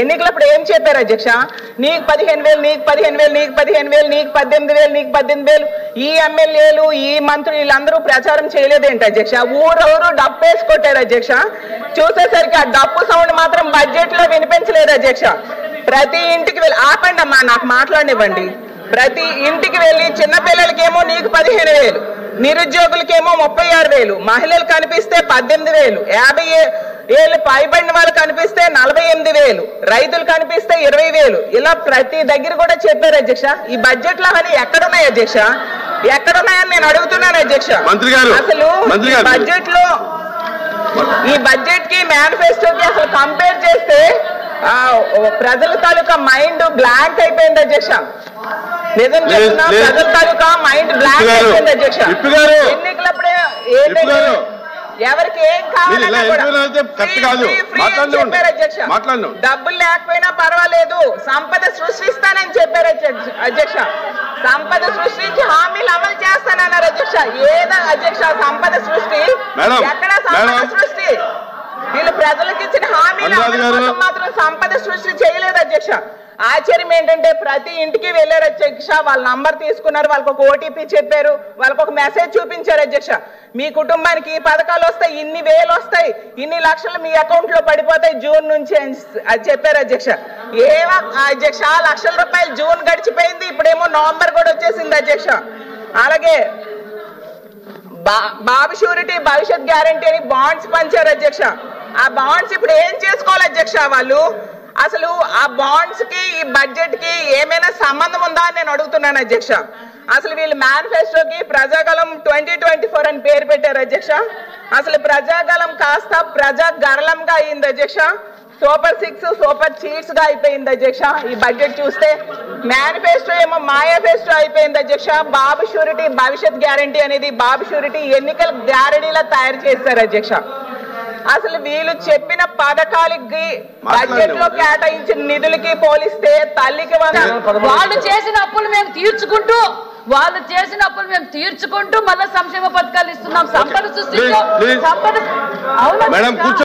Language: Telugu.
ఎన్నికలప్పుడు ఏం చెప్పారు అధ్యక్ష? నీకు 15,000, నీకు 15,000, నీకు 15,000, నీకు 18,000, నీకు 18,000. ఈ ఎమ్మెల్యేలు ఈ మంత్రులు వీళ్ళందరూ ప్రచారం చేయలేదేంటి అధ్యక్ష? ఊరూరు డప్పు వేసి కొట్టారు అధ్యక్ష. చూసేసరికి ఆ డప్పు సౌండ్ మాత్రం బడ్జెట్ లో వినిపించలేదు అధ్యక్ష. ప్రతి ఇంటికి వెళ్ళి ఆపండి అమ్మా, నాకు మాట్లాడనివ్వండి. ప్రతి ఇంటికి వెళ్ళి చిన్నపిల్లలకేమో నీకు 15,000, నిరుద్యోగులకేమో 36,000, మహిళలు కనిపిస్తే 18,000, 50 ఏళ్ళు పైబడిన వాళ్ళు కనిపిస్తే 48,000, రైతులు కనిపిస్తే 20,000. ఇలా ప్రతి దగ్గర కూడా చెప్పారు అధ్యక్ష. ఈ బడ్జెట్ లో అని ఎక్కడున్నాయి అధ్యక్ష? ఎక్కడున్నాయని నేను అడుగుతున్నాను అధ్యక్ష. అసలు బడ్జెట్ లో ఈ బడ్జెట్ కి మేనిఫెస్టోకి అసలు కంపేర్ చేస్తే ప్రజల తాలూకా మైండ్ బ్లాంక్ అయిపోయింది అధ్యక్ష. నిజం చెప్తున్నా, ప్రజల తాలూకా మైండ్ బ్లాంక్ అయిపోయింది అధ్యక్ష. ఎన్నికలప్పుడే ఎవరికి ఏం కావాలన్నా చెప్పారు అధ్యక్ష. డబ్బులు లేకపోయినా పర్వాలేదు, సంపద సృష్టిస్తానని చెప్పారు అధ్యక్ష. సంపద సృష్టించి హామీలు అమలు చేస్తానన్నారు అధ్యక్ష. ఏదో అధ్యక్ష సంపద సృష్టి? ఎక్కడ సంపద సృష్టి? వీళ్ళు ప్రజలకు ఇచ్చిన హామీలు మాత్రం సంపద సృష్టి చేయలేదు అధ్యక్ష. ఆశ్చర్యం ఏంటంటే ప్రతి ఇంటికి వెళ్ళారు అధ్యక్ష, వాళ్ళ నంబర్ తీసుకున్నారు, వాళ్ళకి ఒక ఓటీపీ చెప్పారు, వాళ్ళకి ఒక మెసేజ్ చూపించారు అధ్యక్ష. మీ కుటుంబానికి ఈ పథకాలు వస్తాయి, ఇన్ని వేలు వస్తాయి, ఇన్ని లక్షలు మీ అకౌంట్ లో పడిపోతాయి జూన్ నుంచి అని చెప్పారు అధ్యక్ష. ఏమో అధ్యక్ష, లక్షల రూపాయలు జూన్ గడిచిపోయింది, ఇప్పుడేమో నవంబర్ కూడా వచ్చేసింది అధ్యక్ష. అలాగే బాబు షూరిటీ భవిష్యత్ గ్యారంటీ అని బాండ్స్ పంచారు అధ్యక్ష. ఆ బాండ్స్ ఇప్పుడు ఏం చేసుకోవాలి అధ్యక్ష వాళ్ళు? అసలు ఆ బాండ్స్ కి ఈ బడ్జెట్ కి ఏమైనా సంబంధం ఉందా అని నేను అడుగుతున్నాను అధ్యక్ష. అసలు వీళ్ళు మేనిఫెస్టోకి ప్రజాగలం 2024 అని పేరు పెట్టారు అధ్యక్ష. అసలు ప్రజాగలం కాస్త ప్రజాగరళంగా అయింది అధ్యక్ష. సూపర్ 6 సూపర్ చీట్స్ గా అయిపోయింది అధ్యక్ష. ఈ బడ్జెట్ చూస్తే మేనిఫెస్టో ఏమో మాయాఫెస్టో అయిపోయింది అధ్యక్ష. బాబు షూరిటీ భవిష్యత్ గ్యారంటీ అనేది బాబు షూరిటీ ఎన్నికల గ్యారంటీలా తయారు చేశారు అధ్యక్ష. అసలు వీళ్ళు చెప్పిన పథకాలకి బడ్జెట్ లో కేటాయించిన నిధులకి పోలిస్తే తల్లికి వాళ్ళు చేసిన అప్పులు మేము తీర్చుకుంటూ మళ్ళీ సంక్షేమ పథకాలు ఇస్తున్నాం. సంపద సృష్టించు.